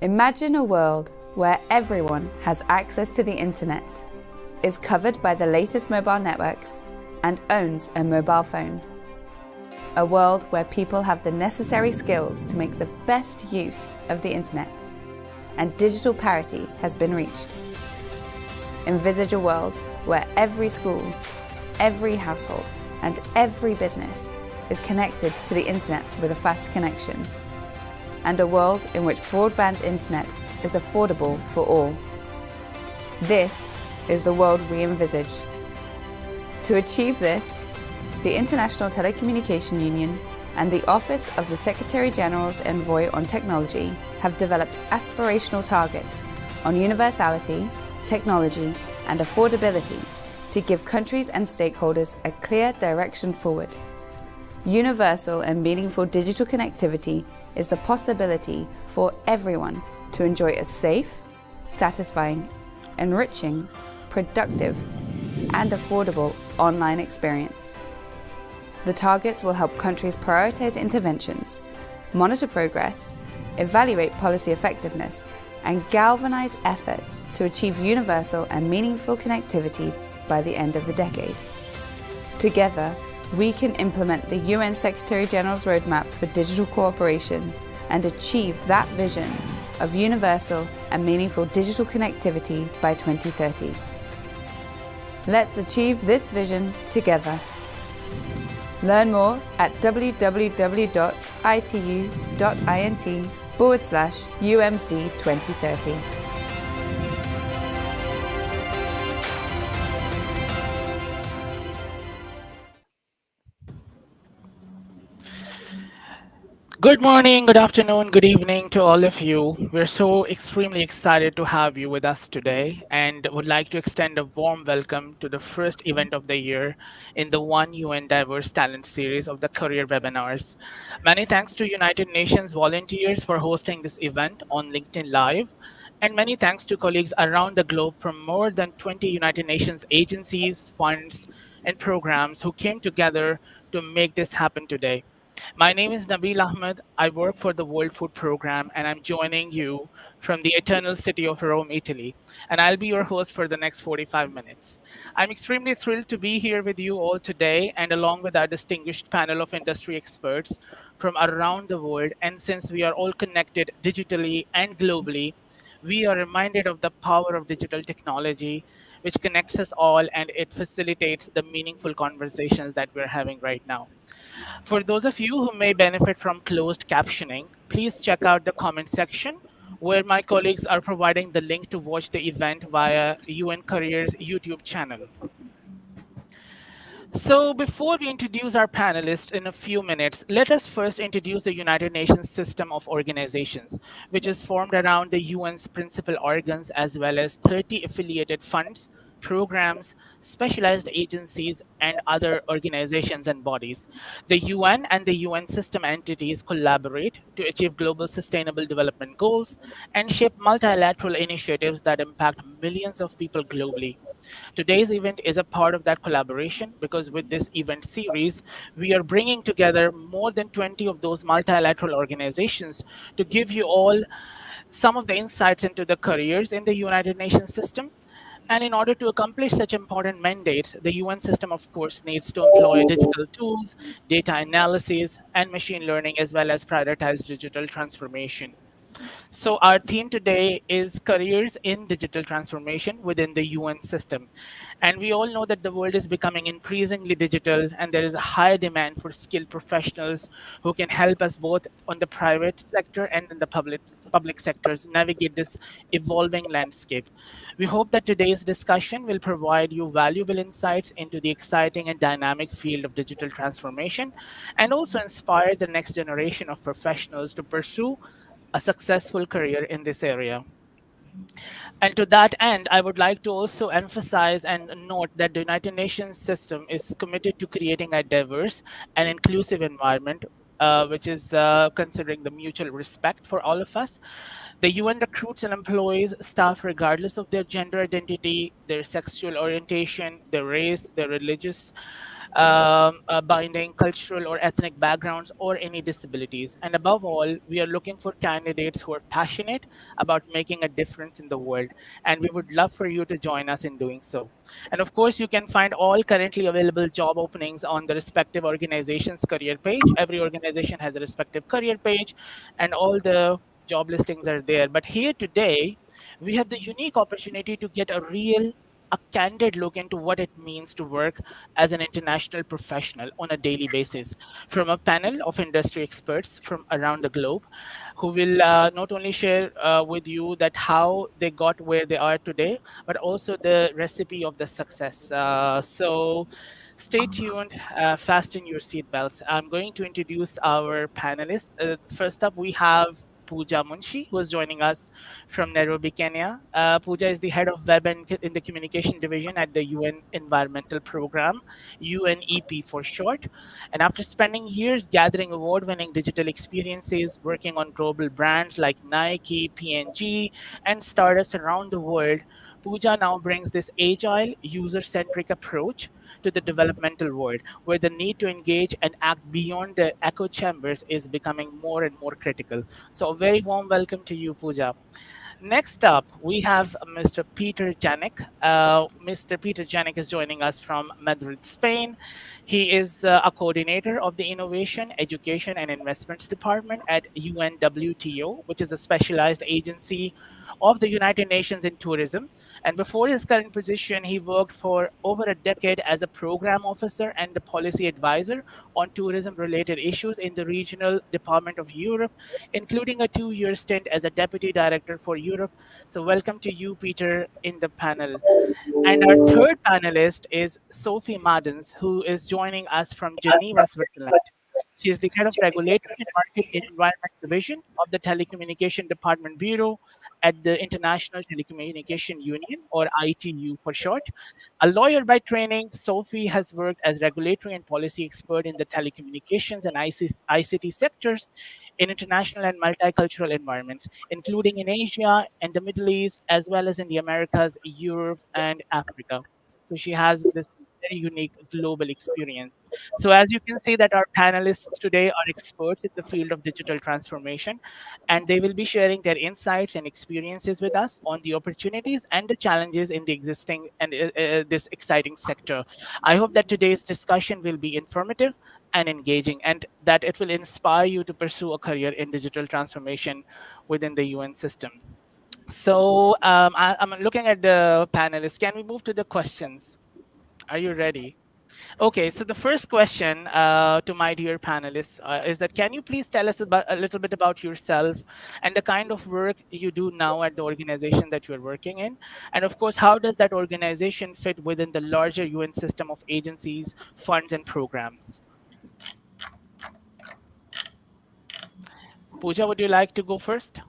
Imagine a world where everyone has access to the internet, is covered by the latest mobile networks, and owns a mobile phone. A world where people have the necessary skills to make the best use of the internet, and digital parity has been reached. Envisage a world where every school, every household, and every business is connected to the internet with a fast connection, and a world in which broadband internet is affordable for all. This is the world we envisage. To achieve this, the International Telecommunication Union and the Office of the Secretary-General's Envoy on Technology have developed aspirational targets on universality, technology, and affordability to give countries and stakeholders a clear direction forward. Universal and meaningful digital connectivity is the possibility for everyone to enjoy a safe, satisfying, enriching, productive, and affordable online experience. The targets will help countries prioritize interventions, monitor progress, evaluate policy effectiveness, and galvanize efforts to achieve universal and meaningful connectivity by the end of the decade. Together, we can implement the UN Secretary-General's Roadmap for Digital Cooperation and achieve that vision of universal and meaningful digital connectivity by 2030. Let's achieve this vision together. Learn more at www.itu.int/UMC 2030. Good morning, good afternoon, good evening to all of you. We're so extremely excited to have you with us today and would like to extend a warm welcome to the first event of the year in the One UN Diverse Talent series of the Career Webinars. Many thanks to United Nations volunteers for hosting this event on LinkedIn Live, and many thanks to colleagues around the globe from more than 20 United Nations agencies, funds, and programs who came together to make this happen today. My name is Nabil Ahmed. I work for the World Food Program, and I'm joining you from the eternal city of Rome, Italy. And I'll be your host for the next 45 minutes. I'm extremely thrilled to be here with you all today, and along with our distinguished panel of industry experts from around the world. And since we are all connected digitally and globally, we are reminded of the power of digital technology, which connects us all and it facilitates the meaningful conversations that we're having right now. For those of you who may benefit from closed captioning, please check out the comment section where my colleagues are providing the link to watch the event via UN Careers YouTube channel. So before we introduce our panelists in a few minutes, let us first introduce the United Nations system of organizations, which is formed around the UN's principal organs as well as 30 affiliated funds, programs, specialized agencies, and other organizations and bodies. The UN and the UN system entities collaborate to achieve global sustainable development goals and shape multilateral initiatives that impact millions of people globally. Today's event is a part of that collaboration because with this event series, we are bringing together more than 20 of those multilateral organizations to give you all some of the insights into the careers in the United Nations system. And in order to accomplish such important mandates, the UN system, of course, needs to employ digital tools, data analysis, and machine learning, as well as prioritize digital transformation. So our theme today is careers in digital transformation within the UN system. And we all know that the world is becoming increasingly digital and there is a high demand for skilled professionals who can help us both on the private sector and in the public sectors navigate this evolving landscape. We hope that today's discussion will provide you valuable insights into the exciting and dynamic field of digital transformation and also inspire the next generation of professionals to pursue a successful career in this area. And to that end, I would like to also emphasize and note that the United Nations system is committed to creating a diverse and inclusive environment, which is considering the mutual respect for all of us. The UN recruits and employs staff regardless of their gender identity, their sexual orientation, their race, their religious binding cultural or ethnic backgrounds, or any disabilities. And above all, we are looking for candidates who are passionate about making a difference in the world. And we would love for you to join us in doing so. And of course, you can find all currently available job openings on the respective organization's career page. Every organization has a respective career page, and all the job listings are there. But here today, we have the unique opportunity to get a candid look into what it means to work as an international professional on a daily basis from a panel of industry experts from around the globe who will not only share with you that how they got where they are today, but also the recipe of the success. So stay tuned, fasten your seatbelts. I'm going to introduce our panelists. First up, we have Pooja Munshi, who is joining us from Nairobi, Kenya. Pooja is the head of web and in the communication division at the UN Environmental Program, UNEP for short. And after spending years gathering award winning digital experiences, working on global brands like Nike, P&G, and startups around the world, Pooja now brings this agile, user centric approach to the developmental world, where the need to engage and act beyond the echo chambers is becoming more and more critical. So, a very warm welcome to you, Pooja. Next up, we have Mr. Peter Janik. Mr. Peter Janik is joining us from Madrid, Spain. He is a coordinator of the Innovation, Education, and Investments Department at UNWTO, which is a specialized agency of the United Nations in tourism. And before his current position, he worked for over a decade as a program officer and a policy advisor on tourism related issues in the Regional Department of Europe, including a 2 year stint as a deputy director for Europe. So, welcome to you, Peter, in the panel. And our third panelist is Sophie Madens, who is joining us from Geneva, Switzerland. She is the head of Regulatory and Market Environment Division of the Telecommunication Department Bureau at the International Telecommunication Union, or ITU for short. A lawyer by training, Sophie has worked as regulatory and policy expert in the telecommunications and ICT sectors in international and multicultural environments, including in Asia and the Middle East, as well as in the Americas, Europe, and Africa. So she has this very unique global experience. So as you can see that our panelists today are experts in the field of digital transformation, and they will be sharing their insights and experiences with us on the opportunities and the challenges in the existing and this exciting sector. I hope that today's discussion will be informative and engaging, and that it will inspire you to pursue a career in digital transformation within the UN system. So I'm looking at the panelists. Can we move to the questions? Are you ready? Okay, so the first question to my dear panelists is that can you please tell us about a little bit about yourself and the kind of work you do now at the organization that you're working in? And of course, how does that organization fit within the larger UN system of agencies, funds, and programs? Pooja, would you like to go first?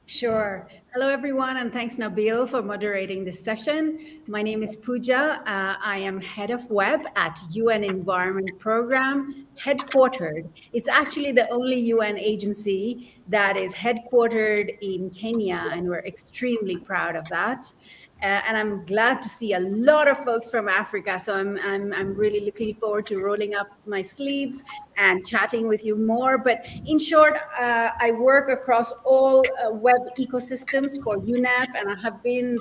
Sure. Hello, everyone, and thanks, Nabil, for moderating this session. My name is Pooja. I am head of web at UN Environment Program, headquartered. It's actually the only UN agency that is headquartered in Kenya, and we're extremely proud of that. And I'm glad to see a lot of folks from Africa. So I'm really looking forward to rolling up my sleeves and chatting with you more. But in short, I work across all web ecosystems for UNEP, and I have been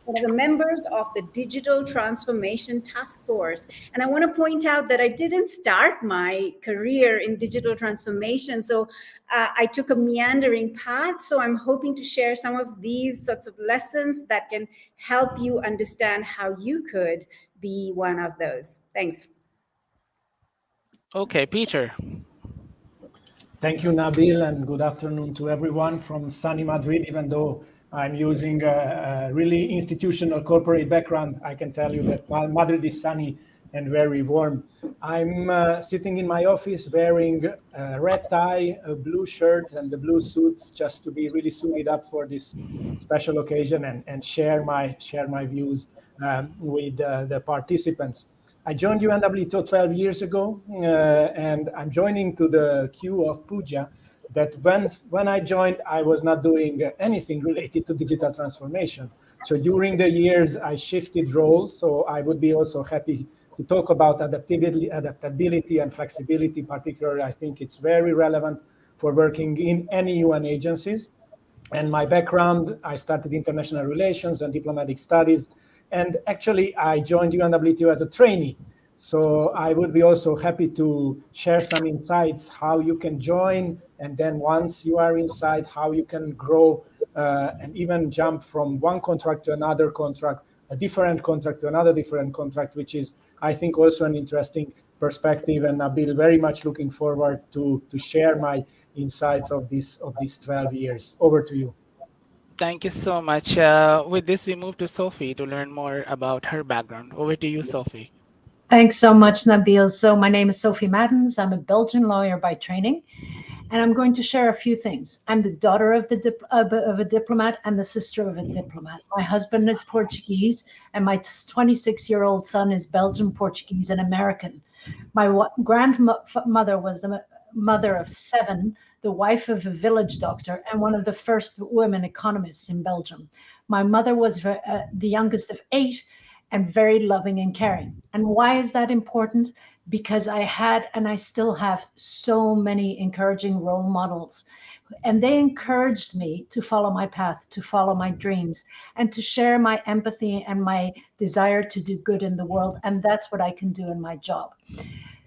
one of the members of the Digital Transformation Task Force. And I want to point out that I didn't start my career in digital transformation. So I took a meandering path. So I'm hoping to share some of these sorts of lessons that can help you understand how you could be one of those. Thanks. Okay, Peter. Thank you, Nabil, and good afternoon to everyone from sunny Madrid. Even though I'm using a really institutional corporate background, I can tell you that Madrid is sunny and very warm. I'm sitting in my office wearing a red tie, a blue shirt, and the blue suit, just to be really suited up for this special occasion and share my views with the participants. I joined UNWTO 12 years ago, and I'm joining to the queue of Pooja that when I joined, I was not doing anything related to digital transformation. So during the years, I shifted roles. So I would be also happy to talk about adaptability and flexibility. Particularly, I think it's very relevant for working in any UN agencies. And my background, I started international relations and diplomatic studies. And actually, I joined UNWTO as a trainee. So I would be also happy to share some insights, how you can join, and then once you are inside, how you can grow and even jump from one contract to another contract, a different contract to another different contract, which is, I think, also an interesting perspective. And Nabil, very much looking forward to share my insights of these 12 years. Over to you. Thank you so much. With this, we move to Sophie to learn more about her background. Over to you, Sophie. Thanks so much, Nabil. So my name is Sophie Maddens. I'm a Belgian lawyer by training, and I'm going to share a few things. I'm the daughter of a diplomat and the sister of a diplomat. My husband is Portuguese, and my 26-year-old son is Belgian, Portuguese, and American. My grandmother was the mother of 7, the wife of a village doctor, and one of the first women economists in Belgium. My mother was the youngest of 8, and very loving and caring. And why is that important? Because I had, and I still have, so many encouraging role models. And they encouraged me to follow my path, to follow my dreams, and to share my empathy and my desire to do good in the world. And that's what I can do in my job.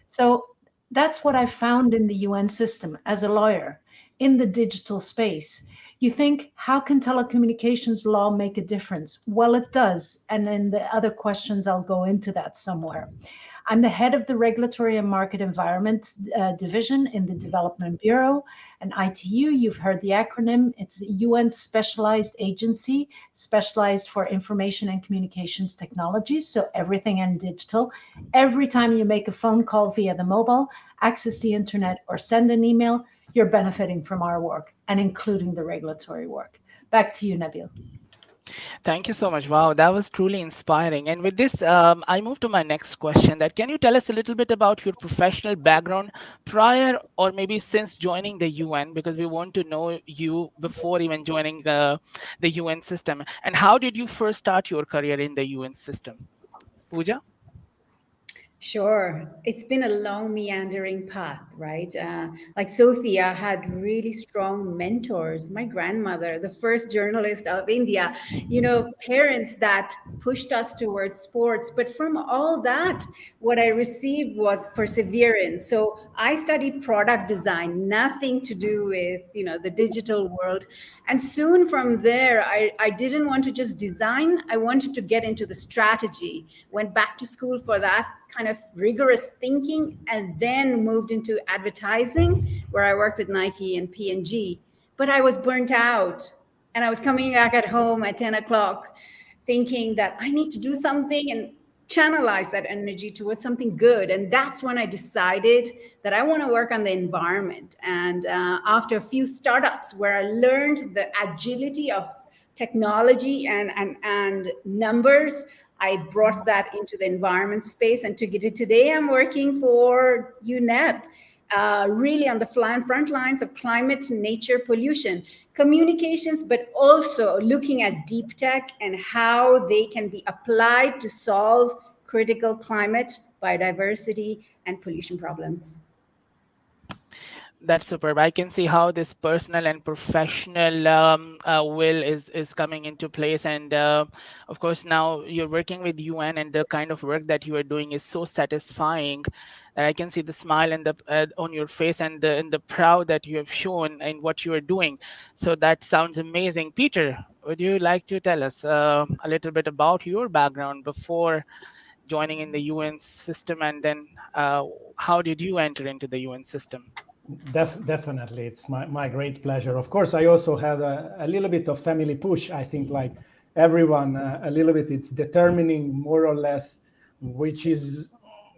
So that's what I found in the UN system as a lawyer in the digital space. You think, how can telecommunications law make a difference? Well, it does. And in the other questions, I'll go into that somewhere. I'm the head of the Regulatory and Market Environment Division in the Development Bureau. And ITU, you've heard the acronym. It's a UN specialized agency, specialized for information and communications technologies. So everything in digital. Every time you make a phone call via the mobile, access the internet, or send an email, you're benefiting from our work, and including the regulatory work. Back to you, Nabil. Thank you so much. Wow, that was truly inspiring. And with this, I move to my next question. That can you tell us a little bit about your professional background prior or maybe since joining the UN? Because we want to know you before even joining the UN system. And how did you first start your career in the UN system? Pooja? Sure. It's been a long, meandering path, right? Like Sophia had really strong mentors. My grandmother, the first journalist of India, parents that pushed us towards sports. But from all that, what I received was perseverance. So I studied product design, nothing to do with, the digital world. And soon from there, I didn't want to just design. I wanted to get into the strategy, went back to school for that kind of rigorous thinking, and then moved into advertising, where I worked with Nike and P&G. But I was burnt out, and I was coming back at home at 10 o'clock thinking that I need to do something and channelize that energy towards something good. And that's when I decided that I want to work on the environment. And after a few startups where I learned the agility of technology and numbers, I brought that into the environment space. And today I'm working for UNEP, really on the front lines of climate, nature, pollution, communications, but also looking at deep tech and how they can be applied to solve critical climate, biodiversity, and pollution problems. That's superb. I can see how this personal and professional will is coming into place. And of course, now you're working with UN, and the kind of work that you are doing is so satisfying that I can see the smile and on your face, and the proud that you have shown in what you are doing. So that sounds amazing. Peter, would you like to tell us a little bit about your background before joining in the UN system, and then how did you enter into the UN system? Definitely, it's my great pleasure. Of course, I also had a little bit of family push. I think, like everyone, a little bit, it's determining more or less which is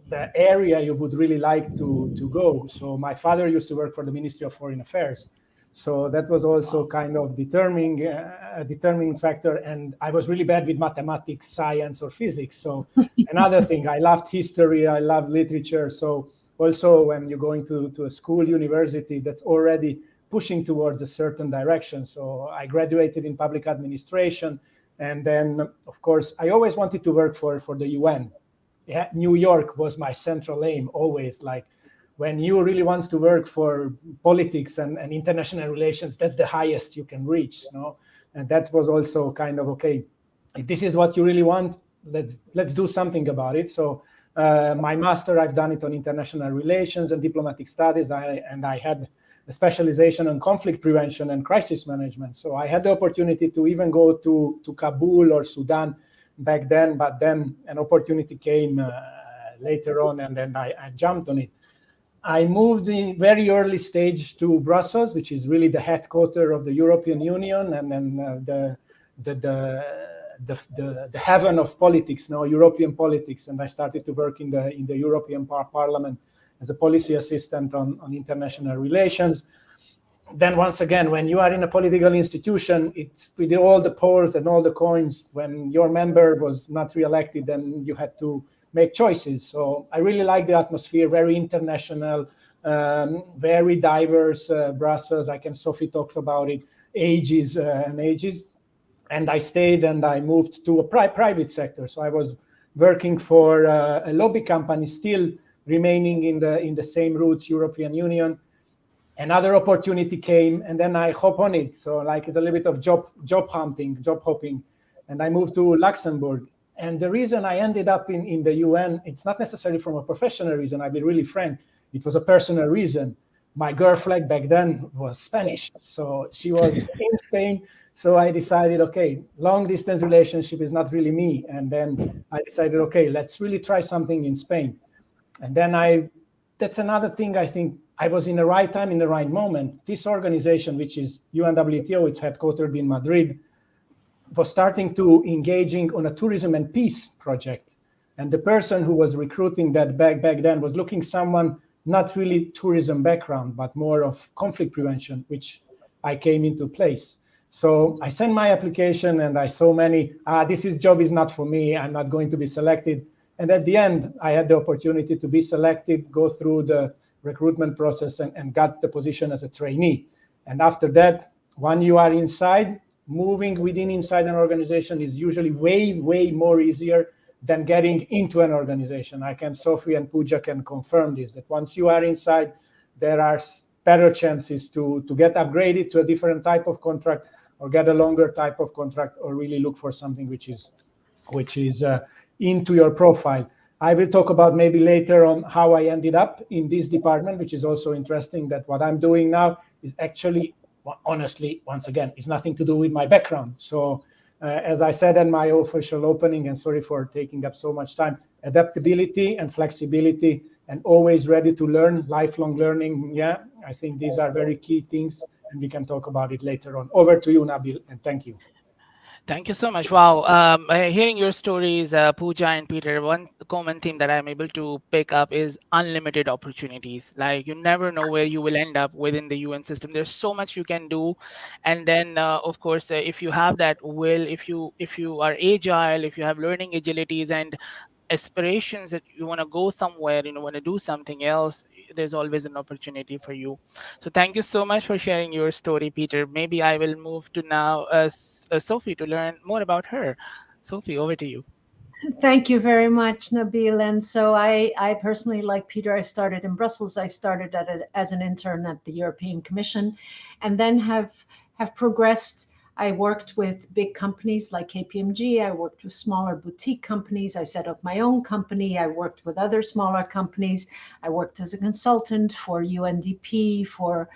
the area you would really like to go. So my father used to work for the Ministry of Foreign Affairs. So that was also kind of a determining factor. And I was really bad with mathematics, science, or physics. So another thing, I loved history, I loved literature. So also, when you're going to a school, university, that's already pushing towards a certain direction. So I graduated in public administration. And then, of course, I always wanted to work for the UN. New York was my central aim always. Like when you really want to work for politics and international relations, that's the highest you can reach, no? And that was also kind of, okay, if this is what you really want, let's do something about it. So my master, I've done it on international relations and diplomatic studies, and I had a specialization on conflict prevention and crisis management. So I had the opportunity to even go to Kabul or Sudan back then, but then an opportunity came later on, and then I jumped on it. I moved in very early stage to Brussels, which is really the headquarters of the European Union, and then the heaven of politics, no, European politics. And I started to work in the European Parliament as a policy assistant on international relations. Then once again, when you are in a political institution, it's with all the polls and all the coins. When your member was not re-elected, then you had to make choices. So I really like the atmosphere, very international, very diverse Brussels. Sophie talks about it, ages and ages. And I stayed and I moved to a private sector. So I was working for a lobby company, still remaining in the same roots, European Union. Another opportunity came, and then I hop on it. So like it's a little bit of job hunting, job hopping. And I moved to Luxembourg. And the reason I ended up in the UN, it's not necessarily from a professional reason. I'll be really frank. It was a personal reason. My girlfriend back then was Spanish. So she was in Spain. So I decided, okay, long distance relationship is not really me. And then I decided, okay, let's really try something in Spain. And then that's another thing. I think I was in the right time, in the right moment. This organization, which is UNWTO, it's headquartered in Madrid, was starting to engaging on a tourism and peace project. And the person who was recruiting that back then was looking someone not really tourism background, but more of conflict prevention, which I came into place. So I sent my application and I saw many, job is not for me, I'm not going to be selected. And at the end, I had the opportunity to be selected, go through the recruitment process and got the position as a trainee. And after that, when you are inside, moving inside an organization is usually way, way more easier than getting into an organization. Sophie and Pooja can confirm this, that once you are inside, there are better chances to get upgraded to a different type of contract or get a longer type of contract or really look for something which is into your profile. I will talk about maybe later on how I ended up in this department, which is also interesting, that what I'm doing now is actually, honestly, once again, it's nothing to do with my background. So as I said in my official opening, and sorry for taking up so much time, adaptability and flexibility and always ready to learn, lifelong learning. Yeah, I think these are very key things, and we can talk about it later on. Over to you, Nabil, and thank you. Thank you so much. Wow. Hearing your stories, Pooja and Peter, one common theme that I'm able to pick up is unlimited opportunities. Like you never know where you will end up within the UN system. There's so much you can do. And then, of course, if you have that will, if you are agile, if you have learning agilities and aspirations that you want to go somewhere, want to do something else, there's always an opportunity for you. So thank you so much for sharing your story, Peter. Maybe I will move to now Sophie to learn more about her. Sophie, over to you. Thank you very much, Nabil. And so I personally, like Peter, I started in Brussels. I started as an intern at the European Commission, and then have progressed. I worked with big companies like KPMG. I worked with smaller boutique companies. I set up my own company. I worked with other smaller companies. I worked as a consultant for UNDP, for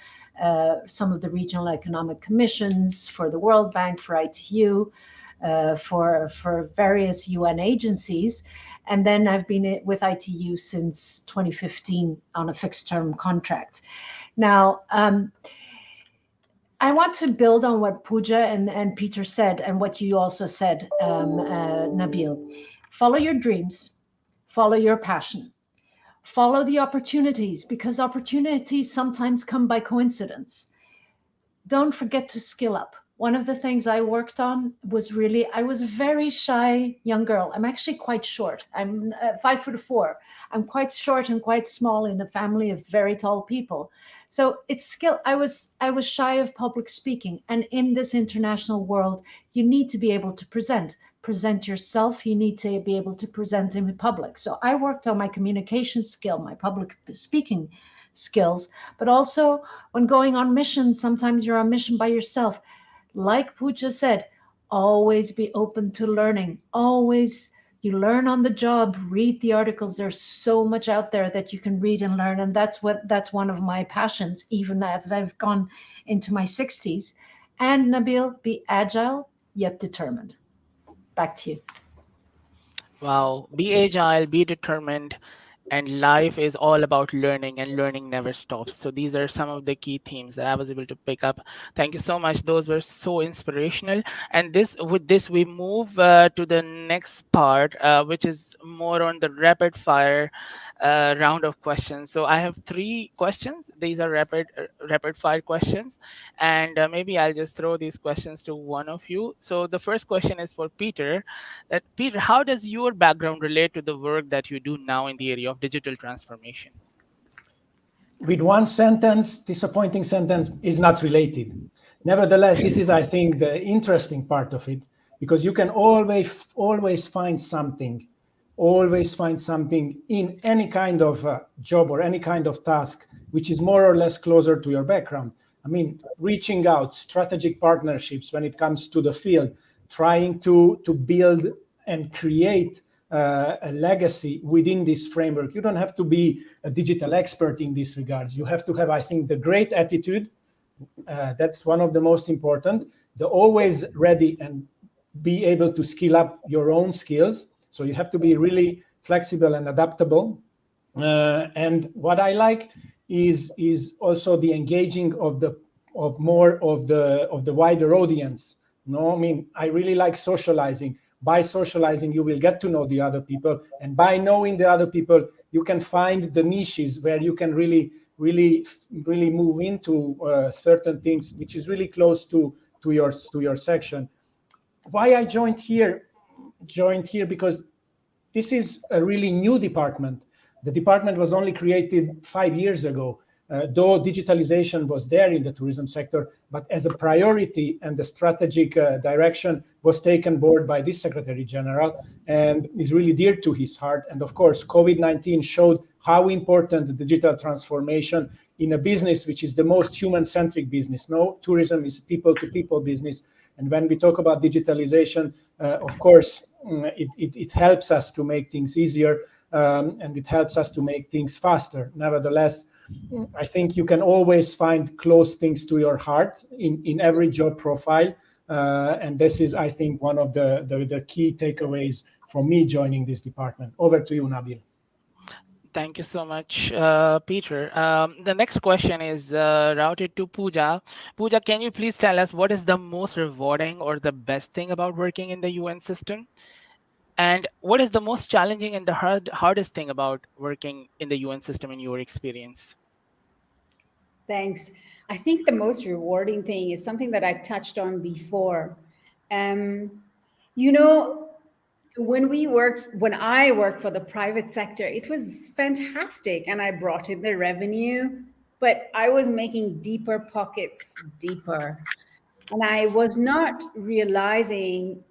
some of the regional economic commissions, for the World Bank, for ITU, for various UN agencies. And then I've been with ITU since 2015 on a fixed term contract. Now, I want to build on what Pooja and Peter said, and what you also said, Nabil. Follow your dreams, follow your passion, follow the opportunities, because opportunities sometimes come by coincidence. Don't forget to skill up. One of the things I worked on was I was a very shy young girl. I'm actually quite short. I'm 5'4". I'm quite short and quite small in a family of very tall people. So it's skill. I was shy of public speaking, and in this international world, you need to be able to present yourself. You need to be able to present in public. So I worked on my communication skill, my public speaking skills, but also when going on mission, sometimes you're on mission by yourself. Like Pooja said, always be open to learning. Always, you learn on the job, read the articles. There's so much out there that you can read and learn. And that's one of my passions, even as I've gone into my 60s. And Nabil, be agile yet determined. Back to you. Wow, be agile, be determined, and life is all about learning, and learning never stops. So these are some of the key themes that I was able to pick up. Thank you so much. Those were so inspirational. And with this we move to the next part, which is more on the rapid fire round of questions. So I have three questions. These are rapid fire questions, and maybe I'll just throw these questions to one of you. So the first question is for Peter. That Peter, how does your background relate to the work that you do now in the area of digital transformation? With one sentence, disappointing sentence, is not related. Nevertheless, this is, I think, the interesting part of it, because you can always find something, in any kind of job or any kind of task, which is more or less closer to your background. I mean, reaching out, strategic partnerships when it comes to the field, trying to build and create a legacy within this framework. You don't have to be a digital expert in these regards. You have to have, I think, the great attitude. That's one of the most important. The always ready and be able to skill up your own skills. So you have to be really flexible and adaptable. And what I like is also the engaging of the wider audience. No, I mean, I really like socializing. By socializing, you will get to know the other people, and by knowing the other people, you can find the niches where you can really move into certain things, which is really close to your section. Why I joined here because this is a really new department. The department was only created 5 years ago, though digitalization was there in the tourism sector, but as a priority, and the strategic direction was taken board by this Secretary General and is really dear to his heart. And of course, COVID-19 showed how important the digital transformation in a business which is the most human-centric business. No, tourism is people-to-people business. And when we talk about digitalization, of course, it helps us to make things easier, and it helps us to make things faster. Nevertheless, I think you can always find close things to your heart in every job profile. And this is, I think, one of the key takeaways from me joining this department. Over to you, Nabil. Thank you so much, Peter. The next question is routed to Pooja. Pooja, can you please tell us what is the most rewarding or the best thing about working in the UN system? And what is the most challenging and the hardest thing about working in the UN system in your experience? Thanks. I think the most rewarding thing is something that I touched on before. Um, you know, when I worked for the private sector, it was fantastic and I brought in the revenue, but I was making deeper pockets deeper. And I was not realizing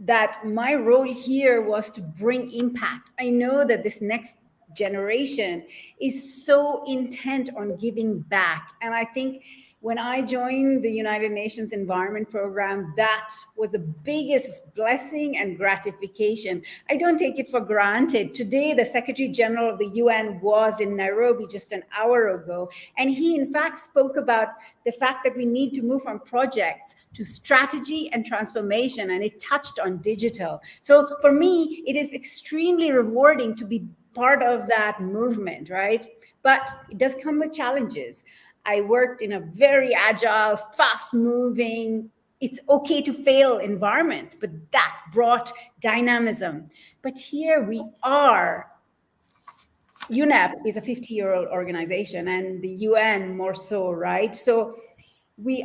that my role here was to bring impact. I know that this next generation is so intent on giving back. And I think when I joined the United Nations Environment Program, that was the biggest blessing and gratification. I don't take it for granted. Today, the Secretary General of the UN was in Nairobi just an hour ago, and he, in fact, spoke about the fact that we need to move from projects to strategy and transformation, and it touched on digital. So for me, it is extremely rewarding to be part of that movement, right? But it does come with challenges. I worked in a very agile, fast moving, it's okay to fail environment, but that brought dynamism. But here we are. UNEP is a 50-year-old organization, and the UN more so, right? So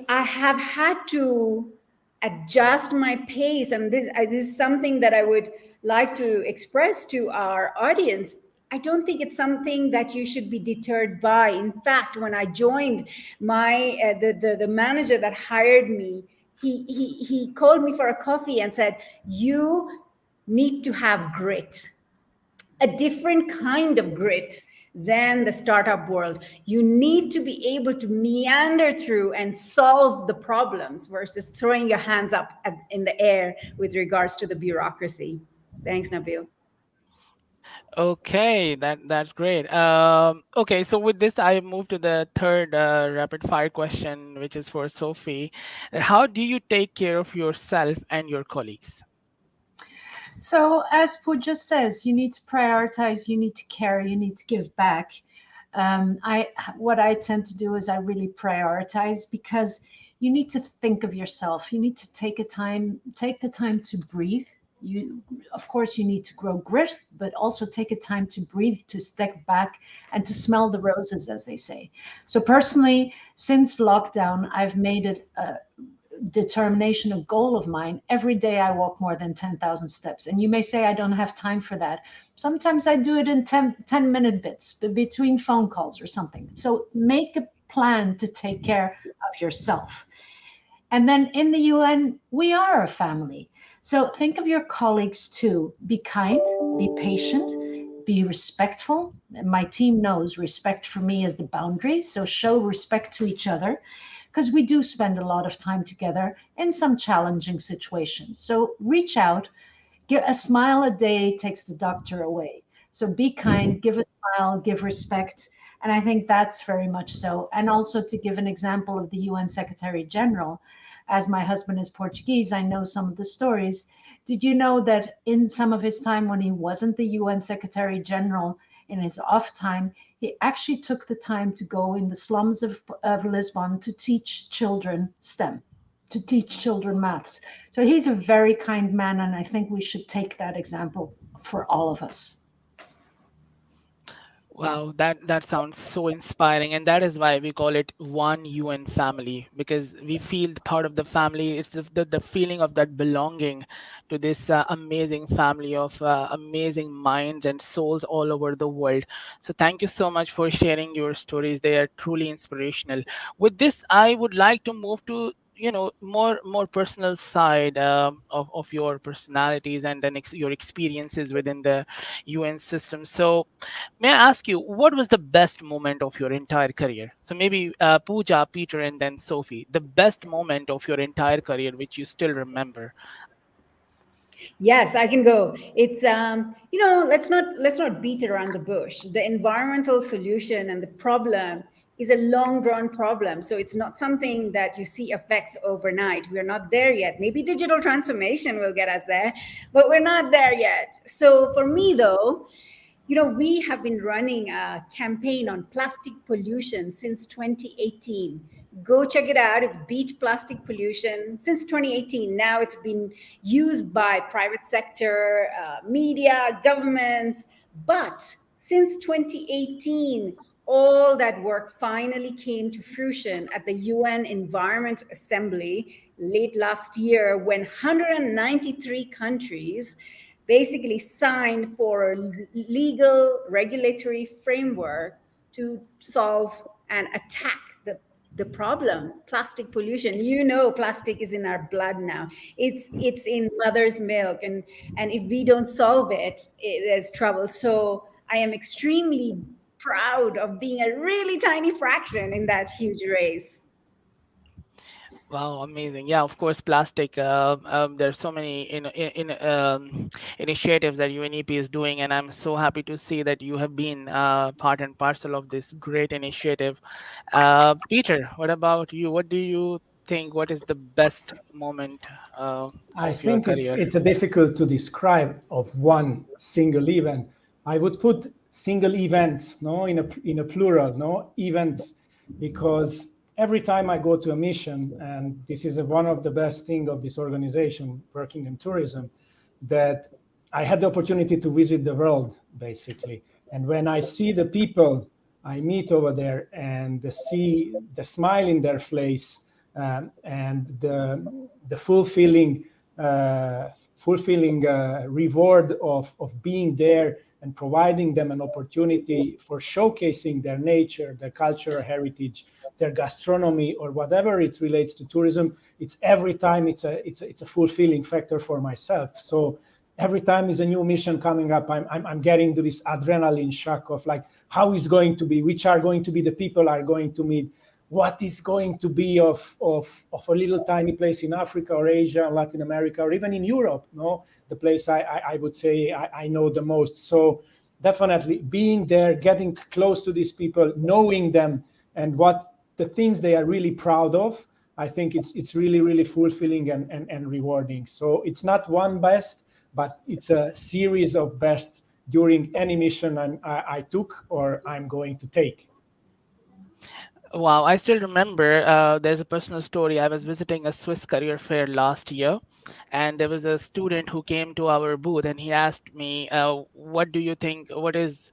I have had to adjust my pace, and this is something that I would like to express to our audience. I don't think it's something that you should be deterred by. In fact, when I joined, my the manager that hired me, he called me for a coffee and said, "You need to have grit, a different kind of grit than the startup world. You need to be able to meander through and solve the problems versus throwing your hands up in the air with regards to the bureaucracy." Thanks, Nabil. Okay, that's great. Okay, so with this, I move to the third rapid fire question, which is for Sophie. How do you take care of yourself and your colleagues? So, as Pooja says, you need to prioritize, you need to care, you need to give back. What I tend to do is I really prioritize, because you need to think of yourself. You need to take the time to breathe. Of course, you need to grow grit, but also take a time to breathe, to step back, and to smell the roses, as they say. So personally, since lockdown, I've made it a determination, a goal of mine. Every day I walk more than 10,000 steps. And you may say I don't have time for that. Sometimes I do it in 10-minute bits, but between phone calls or something. So make a plan to take care of yourself. And then in the UN, we are a family. So think of your colleagues too. Be kind, be patient, be respectful. My team knows respect for me is the boundary. So show respect to each other, because we do spend a lot of time together in some challenging situations. So reach out. Give a smile a day takes the doctor away. So be kind, give a smile, give respect. And I think that's very much so. And also, to give an example of the UN Secretary General, as my husband is Portuguese, I know some of the stories. Did you know that in some of his time when he wasn't the UN Secretary General, in his off time, he actually took the time to go in the slums of Lisbon to teach children STEM, to teach children maths. So he's a very kind man, and I think we should take that example for all of us. Wow, that sounds so inspiring, and that is why we call it one UN family, because we feel part of the family. It's the feeling of that belonging to this amazing family of amazing minds and souls all over the world. So thank you so much for sharing your stories. They are truly inspirational. With this, I would like to move to more personal side of your personalities, and then your experiences within the UN system. So may I ask you, what was the best moment of your entire career? So maybe Pooja, Peter, and then Sophie, the best moment of your entire career, which you still remember. Yes, I can go. It's let's not beat around the bush. The environmental solution and the problem is a long drawn problem. So it's not something that you see effects overnight. We're not there yet. Maybe digital transformation will get us there, but we're not there yet. So for me though, we have been running a campaign on plastic pollution since 2018. Go check it out. It's Beat Plastic Pollution since 2018. Now it's been used by private sector, media, governments. But since 2018, all that work finally came to fruition at the UN Environment Assembly late last year, when 193 countries basically signed for a legal regulatory framework to solve and attack the problem, plastic pollution. Plastic is in our blood now. It's in mother's milk, and if we don't solve it, there's trouble. So I am extremely proud of being a really tiny fraction in that huge race. Wow, amazing. Yeah, of course, plastic. There are so many initiatives that UNEP is doing, and I'm so happy to see that you have been part and parcel of this great initiative. Peter, what about you? What do you think? What is the best moment I of your think career? it's a difficult to describe of one single event. I would put single events, no, in a plural, no, events, because every time I go to a mission, and this is one of the best thing of this organization working in tourism, that I had the opportunity to visit the world basically. And when I see the people I meet over there and see the smile in their face, and the fulfilling fulfilling reward of being there and providing them an opportunity for showcasing their nature, their cultural heritage, their gastronomy, or whatever it relates to tourism, it's every time it's a fulfilling factor for myself. So every time is a new mission coming up, I'm getting to this adrenaline shock of like, how is going to be, which are going to be the people are going to meet, what is going to be of a little tiny place in Africa or Asia, Latin America, or even in Europe, no? The place I would say I know the most. So definitely being there, getting close to these people, knowing them and what the things they are really proud of, I think it's really, really fulfilling and rewarding. So it's not one best, but it's a series of bests during any mission I took or I'm going to take. Wow, I still remember there's a personal story. I was visiting a Swiss career fair last year, and there was a student who came to our booth and he asked me, what do you think, what is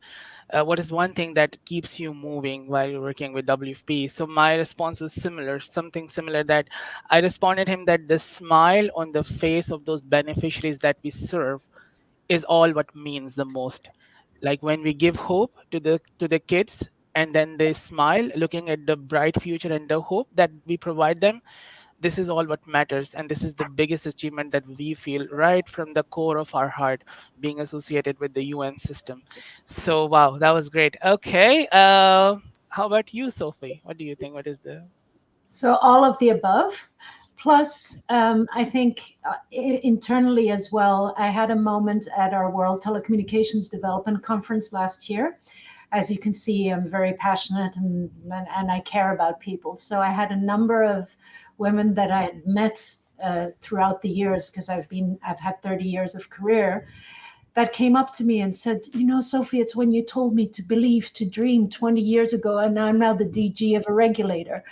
one thing that keeps you moving while you're working with WFP? So my response was similar, something similar, that I responded him that the smile on the face of those beneficiaries that we serve is all what means the most. Like when we give hope to the kids and then they smile looking at the bright future and the hope that we provide them, this is all what matters, and this is the biggest achievement that we feel right from the core of our heart being associated with the UN system. So wow, that was great. Okay, how about you, Sophie? What do you think? What is the So all of the above. Plus, I think internally as well, I had a moment at our World Telecommunications Development Conference last year. As you can see, I'm very passionate and I care about people. So I had a number of women that I had met throughout the years, because I've had 30 years of career, that came up to me and said, you know, Sophie, it's when you told me to believe, to dream 20 years ago, and I'm now the DG of a regulator,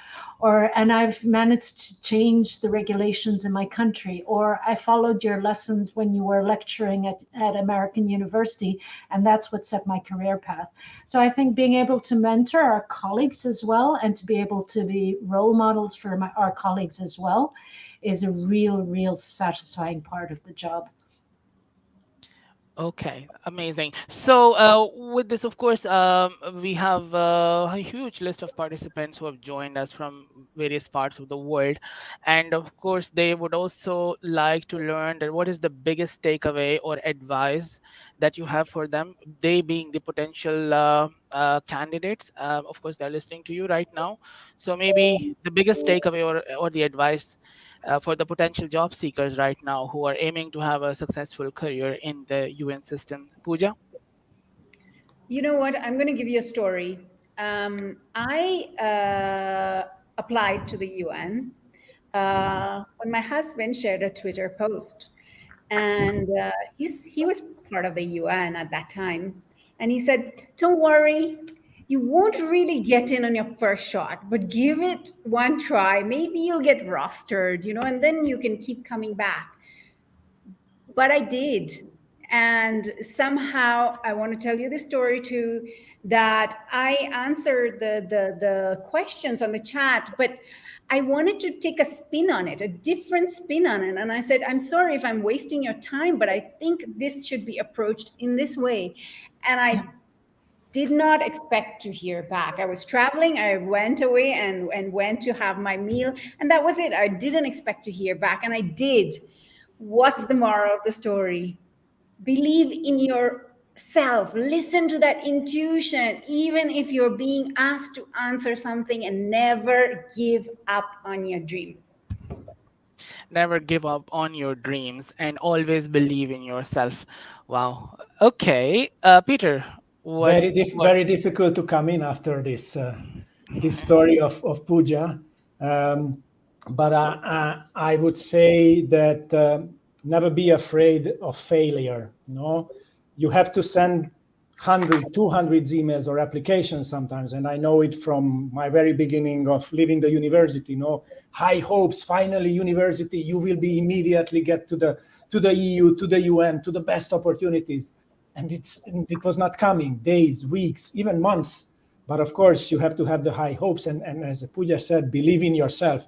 and I've managed to change the regulations in my country, or I followed your lessons when you were lecturing at American University, and that's what set my career path. So I think being able to mentor our colleagues as well, and to be able to be role models for our colleagues as well, is a real satisfying part of the job. Okay, amazing. So, with this, of course, we have a huge list of participants who have joined us from various parts of the world. And of course, they would also like to learn that what is the biggest takeaway or advice that you have for them, they being the potential candidates. Of course, they're listening to you right now. So maybe the biggest takeaway or the advice for the potential job seekers right now who are aiming to have a successful career in the UN system. Pooja? You know what? I'm going to give you a story. I applied to the UN when my husband shared a Twitter post, and he was part of the UN at that time, and he said, "Don't worry, you won't really get in on your first shot, but give it one try. Maybe you'll get rostered, and then you can keep coming back." But I did. And somehow I want to tell you the story too, that I answered the questions on the chat, but I wanted to take a spin on it, a different spin on it. And I said, I'm sorry if I'm wasting your time, but I think this should be approached in this way. And I did not expect to hear back. I was traveling. I went away and went to have my meal. And that was it. I didn't expect to hear back. And I did. What's the moral of the story? Believe in yourself. Listen to that intuition, even if you're being asked to answer something, and never give up on your dream. Never give up on your dreams and always believe in yourself. Wow. Okay. Peter, Very difficult to come in after this story of Pooja. But I would say that never be afraid of failure. You have to send 100, 200 emails or applications sometimes. And I know it from my very beginning of leaving the university, high hopes, finally university, you will be immediately get to the EU, to the UN, to the best opportunities. And it was not coming, days, weeks, even months. But of course, you have to have the high hopes. And as Pooja said, believe in yourself.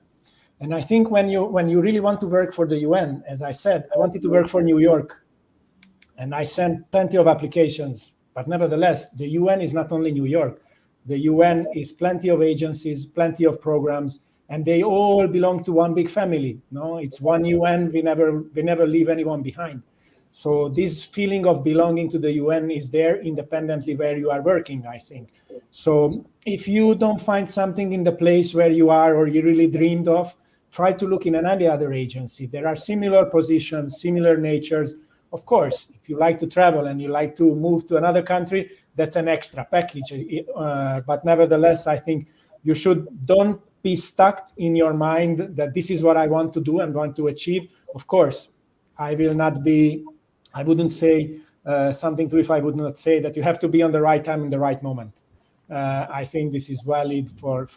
And I think when you really want to work for the UN, as I said, I wanted to work for New York, and I sent plenty of applications. But nevertheless, the UN is not only New York. The UN is plenty of agencies, plenty of programs, and they all belong to one big family. No, it's one UN. We never leave anyone behind. So this feeling of belonging to the UN is there independently where you are working, I think. So if you don't find something in the place where you are or you really dreamed of, try to look in any other agency. There are similar positions, similar natures. Of course, if you like to travel and you like to move to another country, that's an extra package. But nevertheless, I think you should don't be stuck in your mind that this is what I want to do and want to achieve. Of course, I wouldn't say something to if I would not say that you have to be on the right time in the right moment. I think this is valid for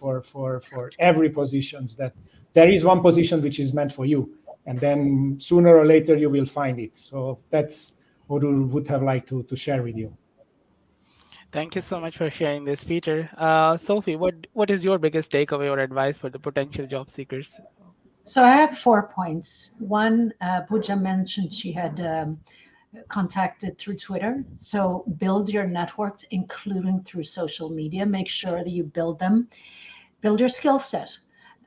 every positions, that there is one position which is meant for you, and then sooner or later you will find it. So that's what we would have liked to share with you. Thank you so much for sharing this, Peter. Sophie, what is your biggest takeaway or advice for the potential job seekers? So I have 4 points. One, Pooja mentioned she had contacted through Twitter. So build your networks, including through social media. Make sure that you build them. Build your skill set.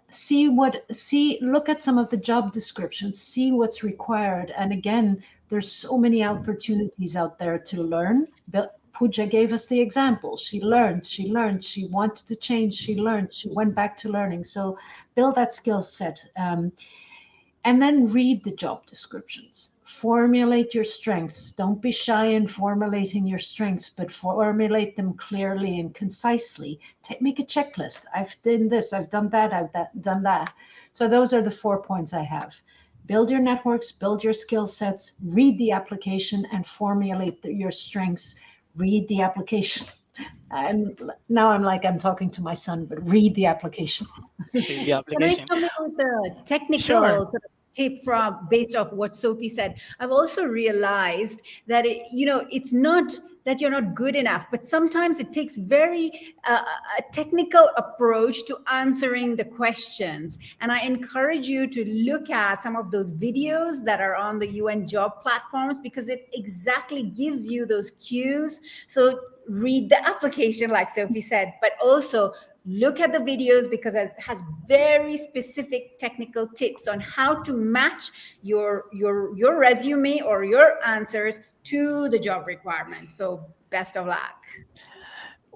Look at some of the job descriptions, see what's required. And again, there's so many opportunities out there to learn. Pooja gave us the example. She learned, she wanted to change, she learned, she went back to learning. So build that skill set. And then read the job descriptions. Formulate your strengths. Don't be shy in formulating your strengths, but formulate them clearly and concisely. Make a checklist. I've done this, I've done that, done that. So those are the 4 points I have. Build your networks, build your skill sets, read the application, and formulate your strengths. Read the application. And now I'm talking to my son, but read the application. Read the Can I application. come in with a technical Sure. sort of tip from based off what Sophie said? I've also realized that it's not that you're not good enough, but sometimes it takes very a technical approach to answering the questions. And I encourage you to look at some of those videos that are on the UN job platforms, because it exactly gives you those cues. So read the application, like Sophie said, but also look at the videos, because it has very specific technical tips on how to match your resume or your answers to the job requirements. So best of luck.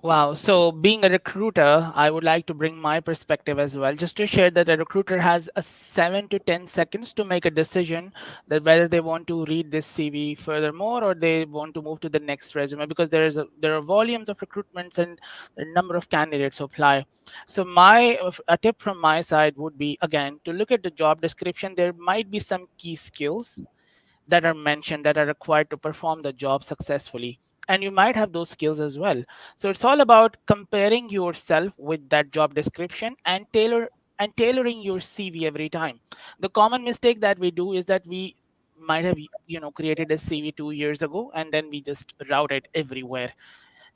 Wow. So, being a recruiter, I would like to bring my perspective as well, just to share that a recruiter has a 7 to 10 seconds to make a decision that whether they want to read this CV furthermore or they want to move to the next resume, because there are volumes of recruitments and a number of candidates who apply. So, a tip from my side would be, again, to look at the job description. There might be some key skills that are mentioned that are required to perform the job successfully, and you might have those skills as well. So it's all about comparing yourself with that job description and tailoring your CV every time. The common mistake that we do is that we might have created a CV 2 years ago, and then we just route it everywhere.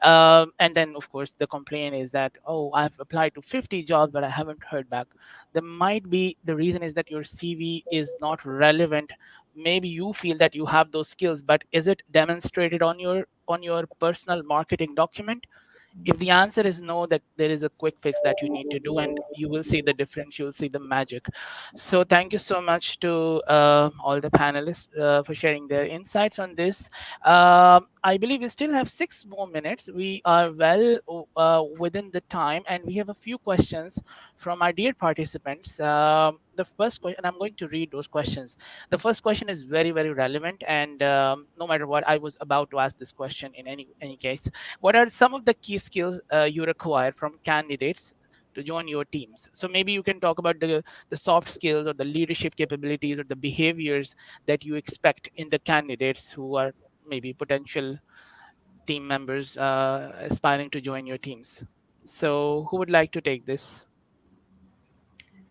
And then, of course, the complaint is that, oh, I've applied to 50 jobs, but I haven't heard back. The reason is that your CV is not relevant. Maybe you feel that you have those skills, but is it demonstrated on your personal marketing document? If the answer is no, that there is a quick fix that you need to do, and you will see the difference, you'll see the magic. So thank you so much to all the panelists for sharing their insights on this. I believe we still have 6 more minutes. We are well within the time, and we have a few questions from our dear participants. The first question, and I'm going to read those questions. The first question is very, very relevant, and no matter what, I was about to ask this question in any case. What are some of the key skills you require from candidates to join your teams? So maybe you can talk about the soft skills or the leadership capabilities or the behaviors that you expect in the candidates who are maybe potential team members aspiring to join your teams. So who would like to take this?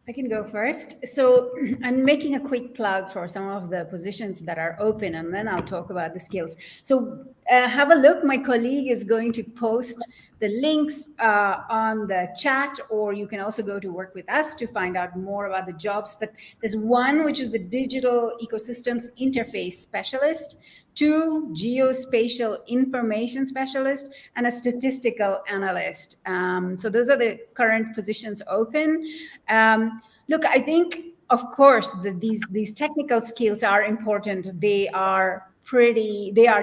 I can go first. So I'm making a quick plug for some of the positions that are open, and then I'll talk about the skills. So have a look. My colleague is going to post the links on the chat, or you can also go to Work With Us to find out more about the jobs. But there's one, which is the Digital Ecosystems Interface Specialist, two, Geospatial Information Specialist, and a Statistical Analyst. So those are the current positions open. Look, I think, of course, these technical skills are important. They are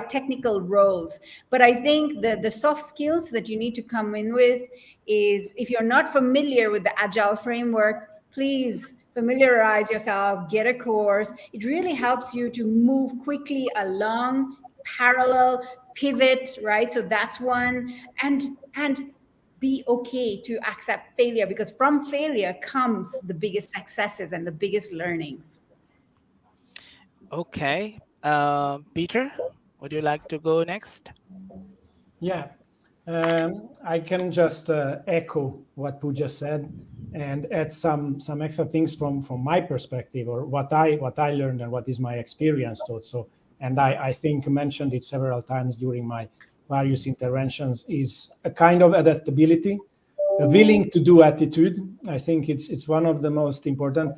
technical roles, but I think the soft skills that you need to come in with is, if you're not familiar with the agile framework, please familiarize yourself, get a course. It really helps you to move quickly along, parallel, pivot, right? So that's one. And be okay to accept failure, because from failure comes the biggest successes and the biggest learnings. Okay. Peter, would you like to go next? Yeah, I can just echo what Pooja said and add some extra things from my perspective, or what I learned and what is my experience also. And I think mentioned it several times during my various interventions, is a kind of adaptability, a willing to do attitude. I think it's one of the most important,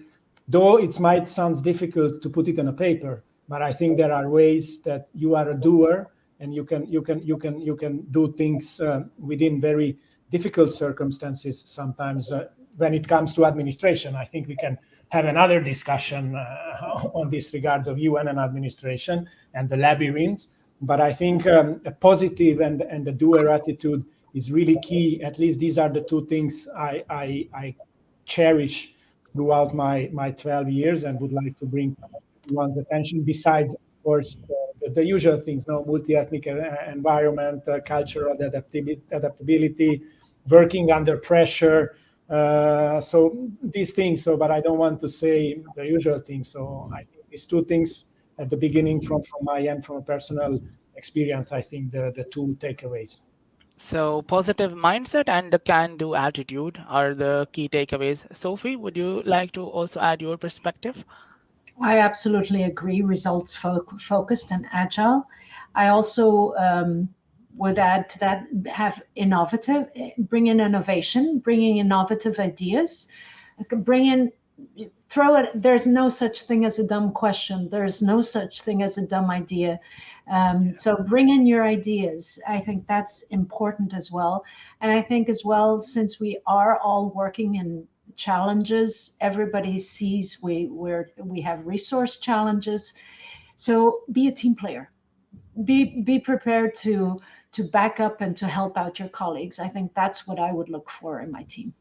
though it might sound difficult to put it on a paper, but I think there are ways that you are a doer, and you can do things within very difficult circumstances sometimes. When it comes to administration, I think we can have another discussion on this regards of UN and administration and the labyrinths. But I think a positive and a doer attitude is really key. At least these are the two things I cherish throughout my 12 years and would like to bring one's attention, besides, of course, the usual things, no, multi-ethnic environment, cultural adaptability, working under pressure. So these things. So, but I don't want to say the usual things. So I think these two things at the beginning, from my end, from a personal experience, I think the two takeaways. So positive mindset and the can-do attitude are the key takeaways. Sophie, would you like to also add your perspective? I absolutely agree. Results focused and agile. I also would add to that, have innovative, bring in innovation, bringing innovative ideas, bring in, throw it. There's no such thing as a dumb question. There's no such thing as a dumb idea. So bring in your ideas. I think that's important as well. And I think as well, since we are all working in challenges, everybody sees we have resource challenges. So be a team player. Be prepared to back up and to help out your colleagues. I think that's what I would look for in my team.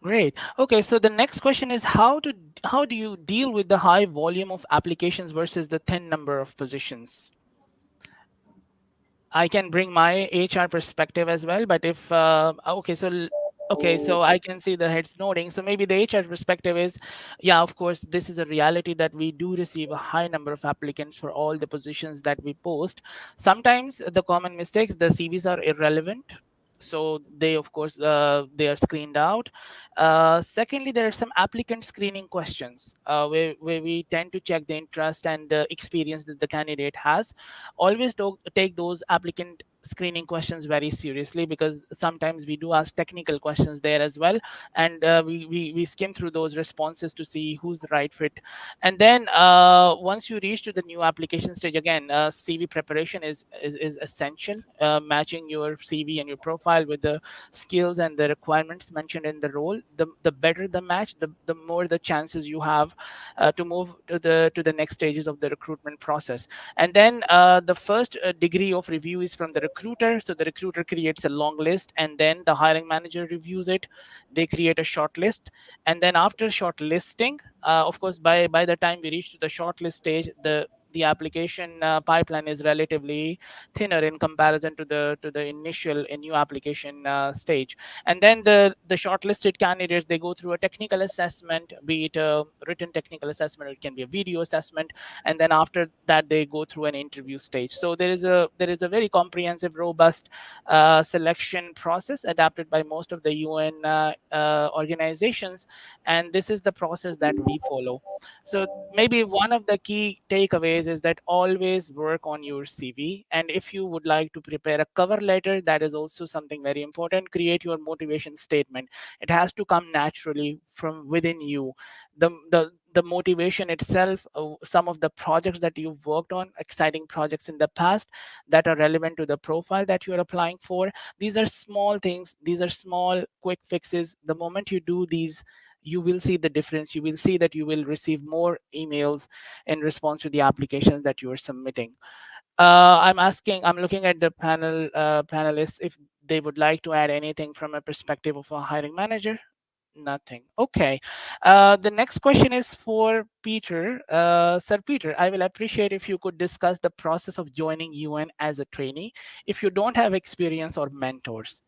Great. Okay, so the next question is how do you deal with the high volume of applications versus the thin number of positions? I can bring my HR perspective as well, but if okay, so I can see the heads nodding. So maybe the HR perspective is, yeah, of course, this is a reality that we do receive a high number of applicants for all the positions that we post. Sometimes the common mistakes, the CVs are irrelevant, so they, of course, they are screened out. Secondly, there are some applicant screening questions where we tend to check the interest and the experience that the candidate has. Always take those applicant screening questions very seriously, because sometimes we do ask technical questions there as well, and we skim through those responses to see who's the right fit. And then once you reach to the new application stage, again, CV preparation is essential. Matching your CV and your profile with the skills and the requirements mentioned in the role, the better the match, the more the chances you have to move to the next stages of the recruitment process. And then the first degree of review is from the recruiter. So the recruiter creates a long list, and then the hiring manager reviews it. They create a short list, and then after short listing, of course, by the time we reach to the short list stage, the the application pipeline is relatively thinner in comparison to the initial new application stage. And then the shortlisted candidates, they go through a technical assessment, be it a written technical assessment, or it can be a video assessment, and then after that they go through an interview stage. So there is a very comprehensive, robust selection process adapted by most of the UN organizations, and this is the process that we follow. So maybe one of the key takeaways is that always work on your CV. And if you would like to prepare a cover letter, that is also something very important. Create your motivation statement. It has to come naturally from within you. The motivation itself, some of the projects that you've worked on, exciting projects in the past that are relevant to the profile that you're applying for. These are small things. These are small, quick fixes. The moment you do these, you will see the difference. You will see that you will receive more emails in response to the applications that you are submitting. I'm looking at the panelists if they would like to add anything from a perspective of a hiring manager. Nothing. Okay. The next question is for Peter. Sir Peter, I will appreciate if you could discuss the process of joining UN as a trainee if you don't have experience or mentors.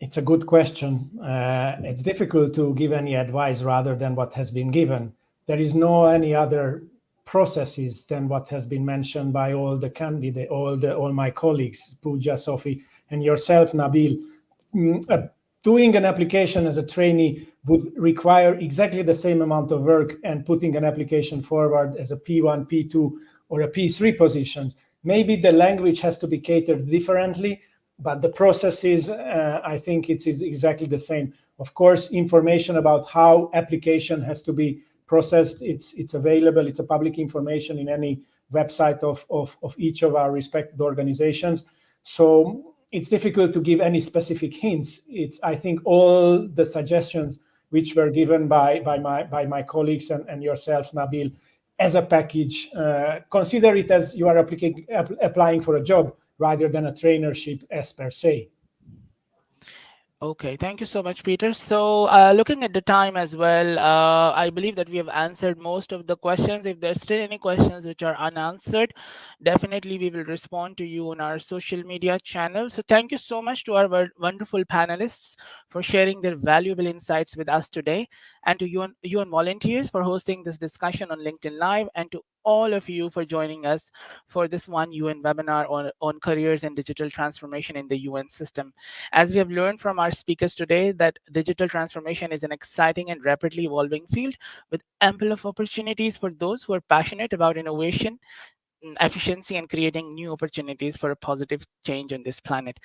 It's a good question. It's difficult to give any advice rather than what has been given. There is no any other processes than what has been mentioned by all the candidates, all my colleagues, Pooja, Sophie, and yourself, Nabil. Doing an application as a trainee would require exactly the same amount of work and putting an application forward as a P1, P2, or a P3 positions. Maybe the language has to be catered differently, but the process is, I think it's exactly the same. Of course, information about how application has to be processed, it's available. It's a public information in any website of each of our respected organizations. So it's difficult to give any specific hints. I think all the suggestions which were given by my colleagues and yourself, Nabil, as a package, consider it as you are applying for a job rather than a trainership as per se. Okay, thank you so much, Peter. So, looking at the time as well, I believe that we have answered most of the questions. If there's still any questions which are unanswered, definitely we will respond to you on our social media channel. So, thank you so much to our wonderful panelists for sharing their valuable insights with us today, and to you and volunteers for hosting this discussion on LinkedIn Live, and to all of you for joining us for this one UN webinar on careers and digital transformation in the UN system. As we have learned from our speakers today, that digital transformation is an exciting and rapidly evolving field with ample of opportunities for those who are passionate about innovation, efficiency, and creating new opportunities for a positive change on this planet.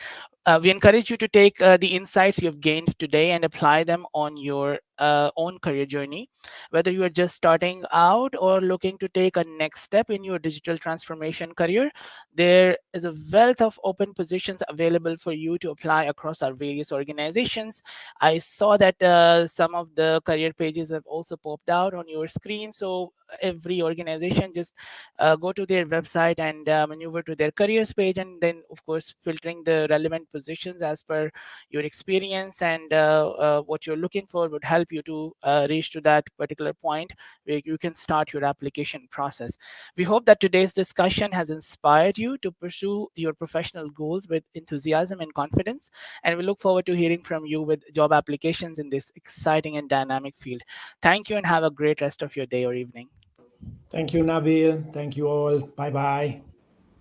We encourage you to take the insights you've gained today and apply them on your own career journey. Whether you are just starting out or looking to take a next step in your digital transformation career, there is a wealth of open positions available for you to apply across our various organizations. I saw that some of the career pages have also popped out on your screen. So every organization, just go to their website and maneuver to their careers page, and then of course filtering the relevant positions as per your experience and what you're looking for would help you to reach to that particular point where you can start your application process. We hope that today's discussion has inspired you to pursue your professional goals with enthusiasm and confidence, and we look forward to hearing from you with job applications in this exciting and dynamic field. Thank you and have a great rest of your day or evening. Thank you, Nabil. Thank you all. Bye-bye.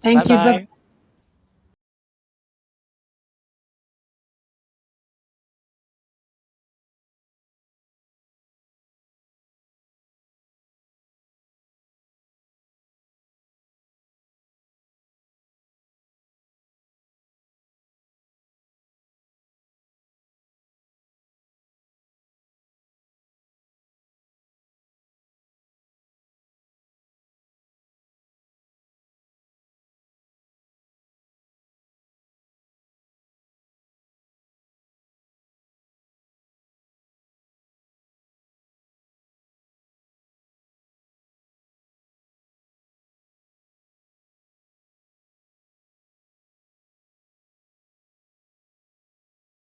Thank you. Bye-bye.